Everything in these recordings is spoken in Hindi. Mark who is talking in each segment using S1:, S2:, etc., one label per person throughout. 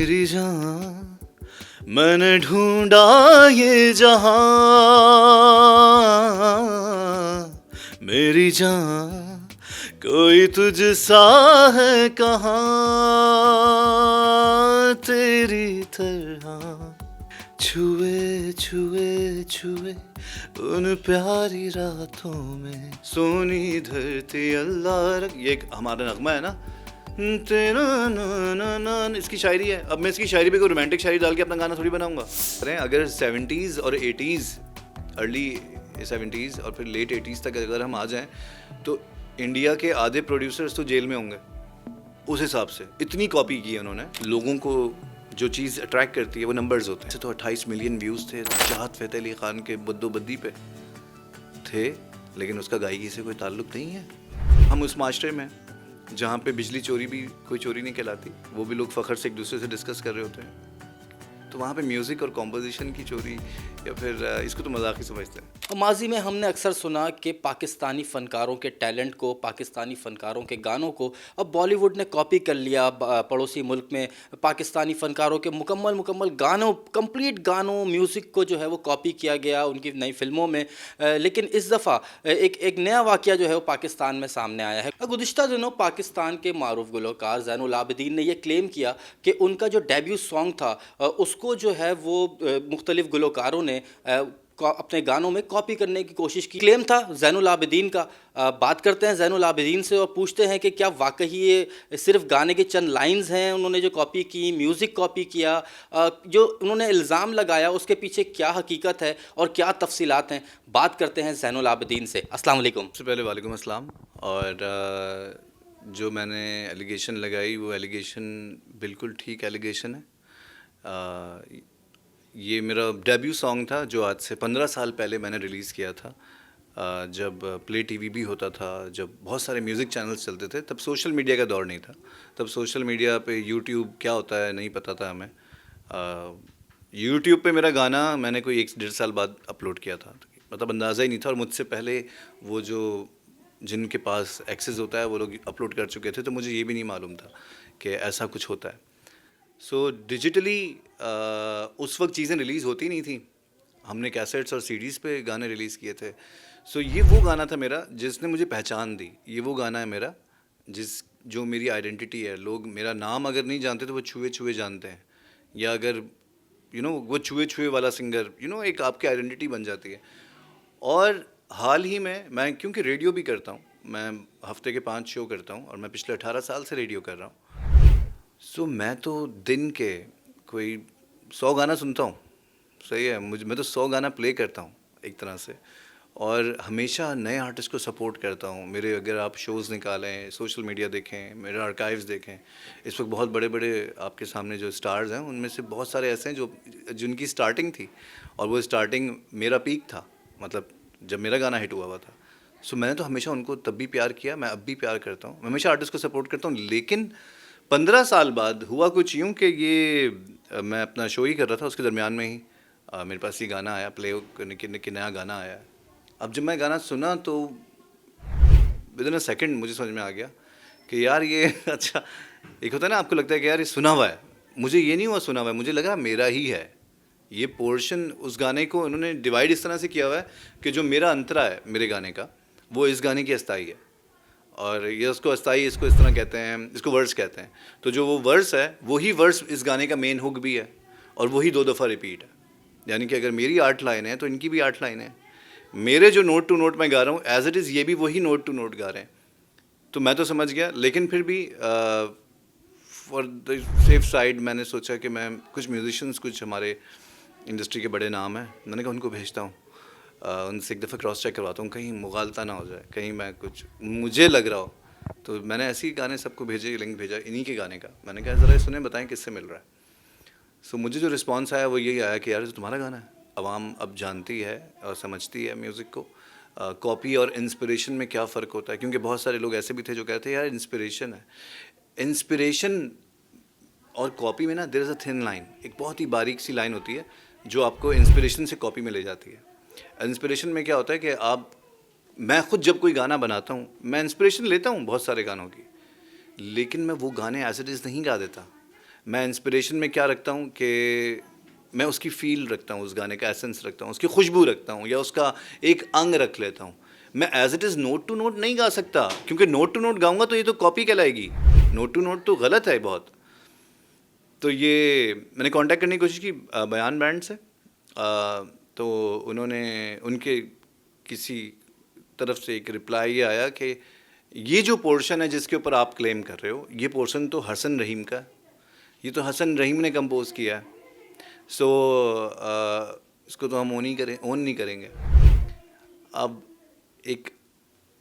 S1: मेरी जान मैंने ढूंढा ये जहां, मेरी जान कोई तुझ सा है कहाँ तेरी तरह। छुए छुए छुए उन प्यारी रातों में सोनी धरती अल्लाह ये एक हमारा नगमा है ना, तेरा ना ना ना, इसकी शायरी है। अब मैं इसकी शायरी पे कोई रोमांटिक शायरी डाल के अपना गाना थोड़ी बनाऊंगा। अरे अगर 70s और 80s, अर्ली 70s और फिर लेट 80s तक अगर हम आ जाएं तो इंडिया के आधे प्रोड्यूसर्स तो जेल में होंगे। उस हिसाब से इतनी कॉपी की है उन्होंने। लोगों को जो चीज़ अट्रैक्ट करती है वो नंबर्स होते हैं। तो 28 मिलियन व्यूज़ थे चाहत फ़तेह अली ख़ान के बद्दो बद्दी पे थे, लेकिन उसका गायकी से कोई ताल्लुक़ नहीं है। हम उस माशरे में जहाँ पे बिजली चोरी भी कोई चोरी नहीं कहलाती, वो भी लोग फ़ख्र से एक दूसरे से डिस्कस कर रहे होते हैं, तो वहाँ पे म्यूज़िक और कॉम्पोजिशन की चोरी या फिर इसको तो मजाक ही समझते हैं।
S2: माजी में हमने अक्सर सुना कि पाकिस्तानी फ़नकारों के टैलेंट को, पाकिस्तानी फ़नकारों के गानों को अब बॉलीवुड ने कॉपी कर लिया। पड़ोसी मुल्क में पाकिस्तानी फ़नकारों के मुकम्मल गानों, कंप्लीट गानों, म्यूज़िक को जो है वो कॉपी किया गया उनकी नई फिल्मों में। लेकिन इस दफ़ा एक नया वाक़या जो है वो पाकिस्तान में सामने आया है। गुज़िश्ता दिनों पाकिस्तान के मारूफ गुलकार ज़ैनुल आबिदीन ने यह क्लेम किया कि उनका जो डेब्यू सॉन्ग था उसको जो है वो मुख्तलिफ़ गुलकारों ने अपने गानों में कॉपी करने की कोशिश की। क्लेम था ज़ैनुल आबिदीन का। बात करते हैं ज़ैनुल आबिदीन से और पूछते हैं कि क्या वाकई ये सिर्फ गाने के चंद लाइंस हैं उन्होंने जो कॉपी की, म्यूज़िक कॉपी किया, जो उन्होंने इल्ज़ाम लगाया उसके पीछे क्या हकीकत है और क्या तफसीलात हैं। बात करते हैं ज़ैनुल आबिदीन से। अस्सलाम वालेकुम।
S1: सबसे पहले वालेकुम अस्सलाम। और जो मैंने एलिगेशन लगाई वो एलिगेशन बिल्कुल ठीक एलिगेशन है। ये मेरा डेब्यू सॉन्ग था जो आज से 15 साल पहले मैंने रिलीज़ किया था। जब प्ले टीवी भी होता था, जब बहुत सारे म्यूज़िक चैनल्स चलते थे, तब सोशल मीडिया का दौर नहीं था। तब सोशल मीडिया पे यूट्यूब क्या होता है नहीं पता था हमें। यूट्यूब पे मेरा गाना मैंने कोई 1-1.5 साल बाद अपलोड किया था, मतलब अंदाज़ा ही नहीं था। और मुझसे पहले वो जो जिनके पास एक्सेस होता है वो लोग अपलोड कर चुके थे, तो मुझे ये भी नहीं मालूम था कि ऐसा कुछ होता है। सो डिजिटली उस वक्त चीज़ें रिलीज़ होती नहीं थी, हमने कैसेट्स और सीडीज़ पे गाने रिलीज़ किए थे। सो ये वो गाना था मेरा जिसने मुझे पहचान दी। ये वो गाना है मेरा जो मेरी आइडेंटिटी है। लोग मेरा नाम अगर नहीं जानते तो वो छुए छुए जानते हैं, या अगर वो छुए छुए वाला सिंगर एक आपकी आइडेंटिटी बन जाती है। और हाल ही में मैं क्योंकि रेडियो भी करता हूँ, मैं हफ्ते के 5 शो करता हूँ और मैं पिछले 18 साल से रेडियो कर रहा हूँ। सो मैं तो दिन के कोई 100 गाना सुनता हूँ। सही है, मैं तो 100 गाना प्ले करता हूँ एक तरह से, और हमेशा नए आर्टिस्ट को सपोर्ट करता हूँ। मेरे अगर आप शोज़ निकालें, सोशल मीडिया देखें, मेरे आर्काइव्स देखें, इस वक्त बहुत बड़े बड़े आपके सामने जो स्टार्स हैं उनमें से बहुत सारे ऐसे हैं जिनकी स्टार्टिंग थी, और वो स्टार्टिंग मेरा पीक था, मतलब जब मेरा गाना हिट हुआ था। सो मैंने तो हमेशा उनको तब भी प्यार किया, मैं अब भी प्यार करता हूँ, मैं हमेशा आर्टिस्ट को सपोर्ट करता हूँ। लेकिन 15 साल बाद हुआ कुछ यूँ कि ये मैं अपना शो ही कर रहा था, उसके दरमियान में ही मेरे पास ये गाना आया, प्ले करने के नया गाना आया। अब जब मैं गाना सुना तो विदिन अ सेकंड मुझे समझ में आ गया कि यार ये अच्छा, एक होता है ना आपको लगता है कि यार ये सुना हुआ है, मुझे ये नहीं हुआ सुना हुआ है, मुझे लगा मेरा ही है ये पोर्शन। उस गाने को उन्होंने डिवाइड इस तरह से किया हुआ है कि जो मेरा अंतरा है मेरे गाने का, वो इस गाने की अस्थाई है, और ये उसको अस्थाई, इसको इस तरह कहते हैं, इसको वर्स कहते हैं। तो जो वो वर्स है वही वर्स इस गाने का मेन हुक भी है, और वही 2 दफ़ा रिपीट है। यानी कि अगर मेरी 8 लाइनें हैं तो इनकी भी 8 लाइनें हैं। मेरे जो नोट टू नोट मैं गा रहा हूँ एज इट इज़, ये भी वही नोट टू नोट गा रहे हैं। तो मैं तो समझ गया, लेकिन फिर भी फॉर द सेफ साइड मैंने सोचा कि मैं कुछ म्यूजिशियंस, कुछ हमारे इंडस्ट्री के बड़े नाम हैं, मैंने कहा उनको भेजता हूँ, उनसे एक दफ़ा क्रॉस चेक करवाता हूँ, कहीं मुगालता ना हो जाए, कहीं मैं कुछ मुझे लग रहा हो। तो मैंने ऐसे ही गाने सबको भेजे, लिंक भेजा इन्हीं के गाने का। मैंने कहा ज़रा सुने, बताएं किससे मिल रहा है। सो मुझे जो रिस्पांस आया वो यही आया कि यार ये तो तुम्हारा गाना है। आवाम अब जानती है और समझती है म्यूज़िक को। कॉपी और इंस्पिरेशन में क्या फ़र्क होता है, क्योंकि बहुत सारे लोग ऐसे भी थे जो कहते हैं यार इंस्पिरेशन है। इंस्पिरेशन और कॉपी में ना there is a thin line, एक बहुत ही बारीक सी लाइन होती है जो आपको इंस्पिरेशन से कॉपी में ले जाती है। इंस्पिरेशन में क्या होता है कि मैं खुद जब कोई गाना बनाता हूँ, मैं इंस्पिरेशन लेता हूँ बहुत सारे गानों की, लेकिन मैं वो गाने एज इट इज़ नहीं गा देता। मैं इंस्पिरेशन में क्या रखता हूँ कि मैं उसकी फ़ील रखता हूँ, उस गाने का एसेंस रखता हूँ, उसकी खुशबू रखता हूँ, या उसका एक अंग रख लेता हूँ। मैं as it is note to note नहीं गा सकता, क्योंकि नोट टू नोट गाऊंगा तो ये तो कॉपी कहलाएगी। नोट टू नोट तो गलत है बहुत। तो ये मैंने कांटेक्ट करने की कोशिश की बयान बैंड से, तो उन्होंने, उनके किसी तरफ से एक रिप्लाई ये आया कि ये जो पोर्शन है जिसके ऊपर आप क्लेम कर रहे हो, ये पोर्शन तो हसन रहीम का है, ये तो हसन रहीम ने कंपोज किया है, सो इसको तो हम ओन नहीं करेंगे। अब एक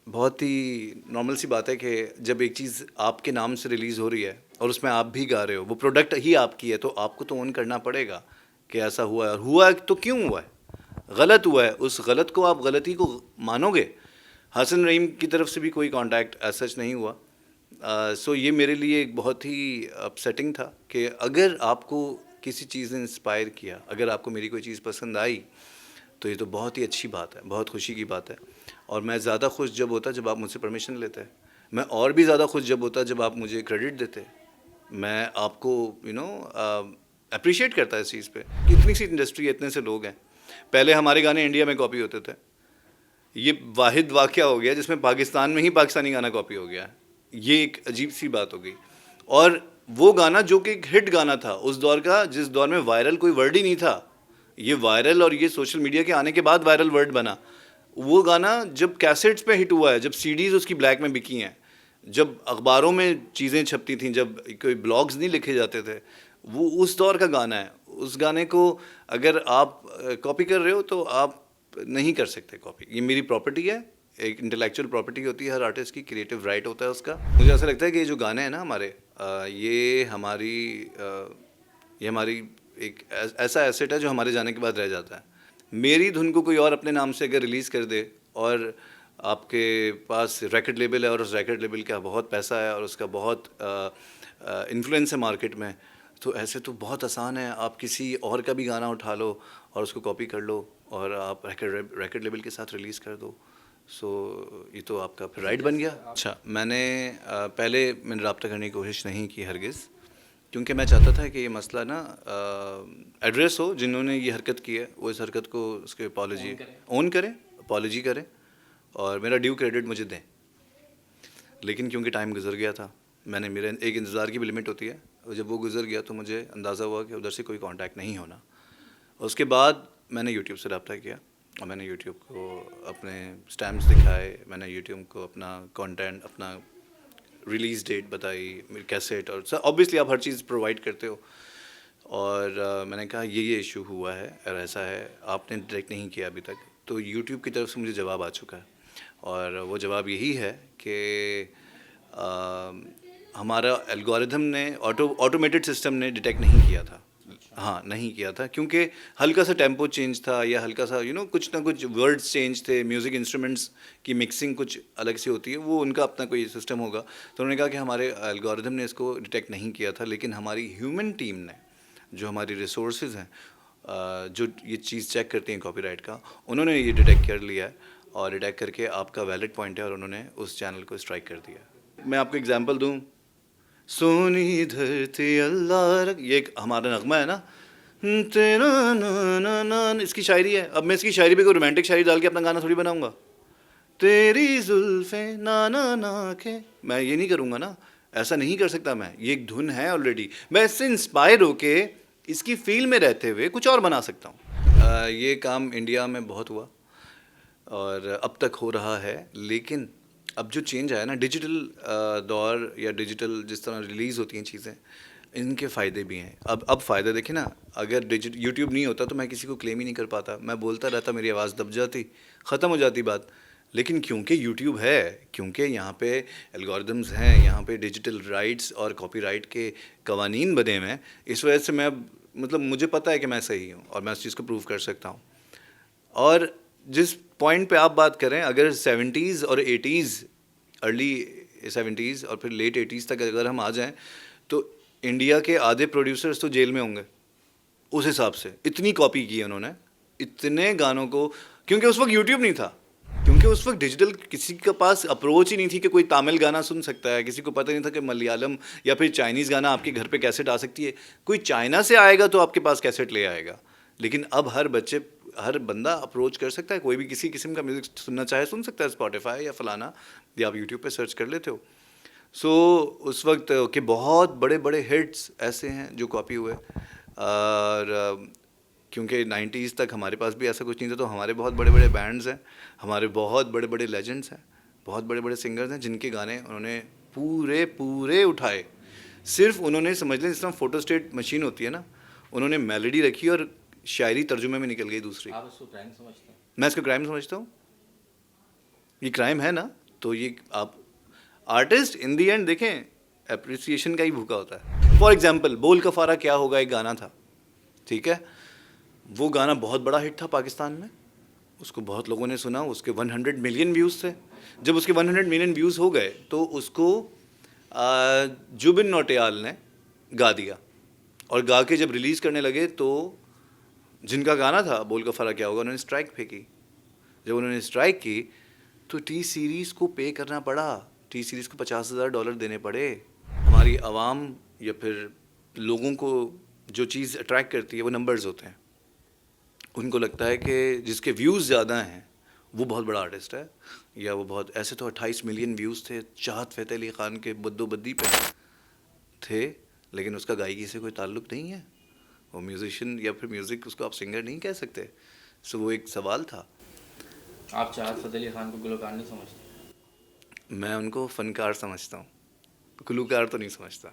S1: बहुत ही नॉर्मल सी बात है कि जब एक चीज़ आपके नाम से रिलीज़ हो रही है और उसमें आप भी गा रहे हो, वो प्रोडक्ट ही आपकी है, तो आपको तो ओन करना पड़ेगा कि ऐसा हुआ है। और हुआ है तो क्यों हुआ है? गलत हुआ है, उस गलत को आप गलती को मानोगे। हसन रहीम की तरफ से भी कोई कांटेक्ट ऐसा सच नहीं हुआ। सो ये मेरे लिए एक बहुत ही अपसेटिंग था कि अगर आपको किसी चीज़ ने इंस्पायर किया, अगर आपको मेरी कोई चीज़ पसंद आई, तो ये तो बहुत ही अच्छी बात है, बहुत खुशी की बात है। और मैं ज़्यादा खुश जब होता जब आप मुझसे परमिशन लेते, मैं और भी ज़्यादा खुश जब होता जब आप मुझे क्रेडिट देते। मैं आपको अप्रिशिएट करता इस चीज़ पे कि इतनी सी इंडस्ट्री है, इतने से लोग हैं। पहले हमारे गाने इंडिया में कॉपी होते थे, ये वाहिद वाक़या हो गया जिसमें पाकिस्तान में ही पाकिस्तानी गाना कॉपी हो गया। ये एक अजीब सी बात हो गई। और वो गाना जो कि एक हिट गाना था उस दौर का, जिस दौर में वायरल कोई वर्ड ही नहीं था, ये वायरल और ये सोशल मीडिया के आने के बाद वायरल वर्ड बना। वो गाना जब कैसेट्स पे हिट हुआ है, जब सीडीज़ उसकी ब्लैक में बिकी हैं, जब अखबारों में चीज़ें छपती थीं, जब कोई ब्लॉग्स नहीं लिखे जाते थे, वो उस दौर का गाना है। उस गाने को अगर आप कॉपी कर रहे हो तो आप नहीं कर सकते कॉपी। ये मेरी प्रॉपर्टी है, एक इंटेलेक्चुअल प्रॉपर्टी होती है हर आर्टिस्ट की, क्रिएटिव राइट होता है उसका। मुझे ऐसा लगता है कि ये जो गाने हैं ना हमारे, ये हमारी एक ऐसा एसेट है जो हमारे जाने के बाद रह जाता है। मेरी धुन को कोई और अपने नाम से अगर रिलीज़ कर दे और आपके पास रिकॉर्ड लेबल है और उस रिकॉर्ड लेबल का बहुत पैसा है और उसका बहुत इन्फ्लुएंस है मार्केट में, तो ऐसे तो बहुत आसान है, आप किसी और का भी गाना उठा लो और उसको कॉपी कर लो और आप रिकॉर्ड लेबल के साथ रिलीज़ कर दो। सो ये तो आपका फिर राइट बन गया। अच्छा, पहले मैंने रब्ता करने की कोशिश नहीं की हरगिज़, क्योंकि मैं चाहता था कि ये मसला ना एड्रेस हो, जिन्होंने ये हरकत की है वो इस हरकत को उसके अपॉलॉजी ओन करें, अपॉलॉजी करें और मेरा ड्यू क्रेडिट मुझे दें। लेकिन क्योंकि टाइम गुजर गया था, मैंने मेरे एक इंतज़ार की भी लिमिट होती है, और जब वो गुजर गया तो मुझे अंदाज़ा हुआ कि उधर से कोई कांटेक्ट नहीं होना। उसके बाद मैंने यूट्यूब से रब्ता किया और मैंने यूट्यूब को अपने स्टैम्प्स दिखाए, मैंने यूट्यूब को अपना कंटेंट, अपना रिलीज़ डेट बताई, मेरी कैसेट, और सर ऑब्वियसली आप हर चीज़ प्रोवाइड करते हो। और मैंने कहा ये इशू हुआ है और ऐसा है, आपने डायरेक्ट नहीं किया अभी तक। तो यूट्यूब की तरफ से मुझे जवाब आ चुका है और वो जवाब यही है कि हमारा एल्गोरिथम ने, ऑटोमेटेड सिस्टम ने डिटेक्ट नहीं किया था। हाँ, नहीं किया था, क्योंकि हल्का सा टेम्पो चेंज था या हल्का सा कुछ ना कुछ वर्ड्स चेंज थे, म्यूज़िक इंस्ट्रूमेंट्स की मिक्सिंग कुछ अलग सी होती है, वो उनका अपना कोई सिस्टम होगा। तो उन्होंने कहा कि हमारे एल्गोरिथम ने इसको डिटेक्ट नहीं किया था, लेकिन हमारी ह्यूमन टीम ने, जो हमारी रिसोर्सेज हैं, जो ये चीज़ चेक करती हैं कॉपीराइट का, उन्होंने ये डिटेक्ट कर लिया है और डिटेक्ट करके आपका वैलिड पॉइंट है और उन्होंने उस चैनल को स्ट्राइक कर दिया। मैं आपको एग्जांपल दूं, सोनी धरती अल्लाह रख, ये एक हमारा नगमा है ना, तेरा ना ना ना, इसकी शायरी है। अब मैं इसकी शायरी पे कोई रोमांटिक शायरी डाल के अपना गाना थोड़ी बनाऊंगा। तेरी जुल्फे ना ना ना के, मैं ये नहीं करूँगा ना, ऐसा नहीं कर सकता मैं। ये एक धुन है ऑलरेडी, मैं इससे इंस्पायर होके इसकी फील में रहते हुए कुछ और बना सकता हूँ। ये काम इंडिया में बहुत हुआ और अब तक हो रहा है, लेकिन अब जो चेंज आया ना, डिजिटल दौर या डिजिटल जिस तरह रिलीज़ होती हैं चीज़ें, इनके फ़ायदे भी हैं। अब फ़ायदा देखें ना, अगर यूट्यूब नहीं होता तो मैं किसी को क्लेम ही नहीं कर पाता, मैं बोलता रहता, मेरी आवाज़ दब जाती, ख़त्म हो जाती बात। लेकिन क्योंकि यूट्यूब है, क्योंकि यहाँ पे एल्गोरिदम्स हैं, यहाँ पे डिजिटल राइट्स और कॉपीराइट के कवानीन बने हुए हैं, इस वजह से मैं, मतलब मुझे पता है कि मैं सही हूँ और मैं उस चीज़ को प्रूव कर सकता हूँ। और जिस पॉइंट पे आप बात करें, अगर 70s और 80s, अर्ली 70s और फिर लेट 80s तक अगर हम आ जाएं, तो इंडिया के आधे प्रोड्यूसर्स तो जेल में होंगे। उस हिसाब से इतनी कॉपी की है उन्होंने, इतने गानों को, क्योंकि उस वक्त यूट्यूब नहीं था। क्योंकि उस वक्त डिजिटल किसी के पास अप्रोच ही नहीं थी कि कोई तमिल गाना सुन सकता है, किसी को पता नहीं था कि मलयालम या फिर चाइनीज़ गाना आपके घर पे कैसेट आ सकती है। कोई चाइना से आएगा तो आपके पास कैसेट ले आएगा, लेकिन अब हर बंदा अप्रोच कर सकता है, कोई भी किसी किस्म का म्यूज़िक सुनना चाहे सुन सकता है, स्पॉटिफाई या फलाना, या आप यूट्यूब पे सर्च कर लेते हो। सो उस वक्त के बहुत बड़े बड़े हिट्स ऐसे हैं जो कॉपी हुए, और क्योंकि 90s तक हमारे पास भी ऐसा कुछ नहीं था, तो हमारे बहुत बड़े बड़े बैंड्स हैं, हमारे बहुत बड़े बड़े लेजेंड्स हैं, बहुत बड़े बड़े सिंगर्स हैं जिनके गाने उन्होंने पूरे पूरे उठाए। सिर्फ उन्होंने, समझ लें जिस तरह फोटोस्टेट मशीन होती है ना, उन्होंने मेलोडी रखी और शायरी तर्जुमे में निकल गई दूसरी।
S2: आप इसको क्राइम समझते हैं?
S1: मैं इसको क्राइम समझता हूँ। ये क्राइम है ना, तो ये आप आर्टिस्ट इन दी एंड देखें एप्रिसिएशन का ही भूखा होता है। फॉर एग्जाम्पल बोल कफारा क्या होगा एक गाना था, ठीक है, वो गाना बहुत बड़ा हिट था पाकिस्तान में, उसको बहुत लोगों ने सुना, उसके 100 मिलियन व्यूज़ थे। जब उसके 100 मिलियन व्यूज़ हो गए तो उसको जुबिन नौटियाल ने गा दिया, और गा के जब रिलीज़ करने लगे तो जिनका गाना था बोल कफारा क्या होगा, उन्होंने स्ट्राइक फेंकी। जब उन्होंने स्ट्राइक की तो टी सीरीज़ को पे करना पड़ा, टी सीरीज़ को $50,000 देने पड़े। हमारी आवाम या फिर लोगों को जो चीज़ अट्रैक्ट करती है वो नंबर्स होते हैं। उनको लगता है कि जिसके व्यूज़ ज़्यादा हैं वो बहुत बड़ा आर्टिस्ट है, या वो बहुत, ऐसे तो 28 मिलियन व्यूज़ थे चाहत फ़तेह अली ख़ान के बद्दो बद्दी पे थे, लेकिन उसका गायकी से कोई ताल्लुक़ नहीं है, वो म्यूज़िशियन या फिर म्यूज़िक, उसको आप सिंगर नहीं कह सकते। सो वो एक सवाल था।
S2: आप चाहत फ़तेह अली खान को गुलकार नहीं समझते?
S1: मैं उनको फ़नकार समझता हूँ, गुलूकार तो नहीं समझता।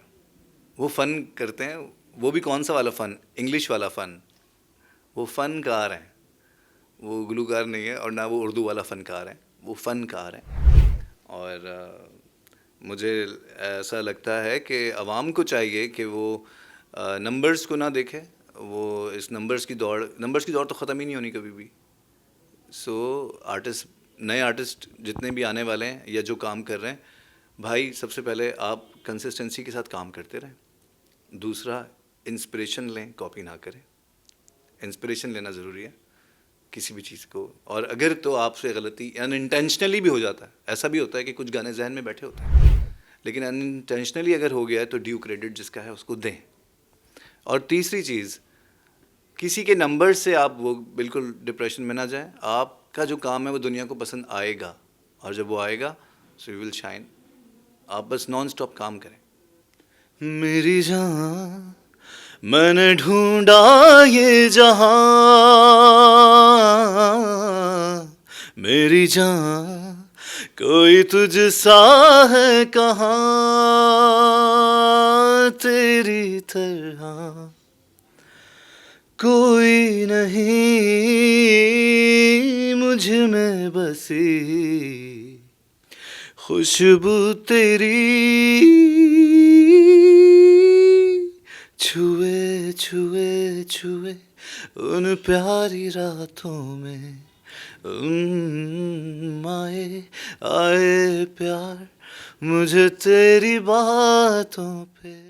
S1: वो फ़न करते हैं, वो भी कौन सा वाला फ़न, इंग्लिश वाला फ़न। वो फ़नकार हैं, वो गुलूकार नहीं है, और ना वो उर्दू वाला फ़नकार है, वो फ़नकार हैं। और मुझे ऐसा लगता है कि आवाम को चाहिए कि वो नंबर्स को ना देखे, वो इस नंबर्स की दौड़ तो ख़त्म ही नहीं होनी कभी भी। सो आर्टिस्ट, नए आर्टिस्ट जितने भी आने वाले हैं या जो काम कर रहे हैं, भाई सबसे पहले आप कंसिस्टेंसी के साथ काम करते रहें। दूसरा, इंस्पिरेशन लें, कॉपी ना करें। इंस्पिरेशन लेना ज़रूरी है किसी भी चीज़ को, और अगर तो आपसे गलती अनइंटेंशनली भी हो जाता है, ऐसा भी होता है कि कुछ गाने जहन में बैठे होते हैं, लेकिन अनइंटेंशनली अगर हो गया है तो ड्यू क्रेडिट जिसका है उसको दें। और तीसरी चीज़, किसी के नंबर से आप वो बिल्कुल डिप्रेशन में ना जाएं। आपका जो काम है वो दुनिया को पसंद आएगा, और जब वो आएगा सो यू विल शाइन। आप बस नॉन स्टॉप काम करें। मेरी जान मैंने ढूंढा ये जहां, मेरी जान कोई तुझसा है कहाँ, तेरी तरह कोई नहीं मुझ में बसी, खुशबू तेरी छुए छुए छुए उन प्यारी रातों में, आए आए प्यार मुझे तेरी बातों पे।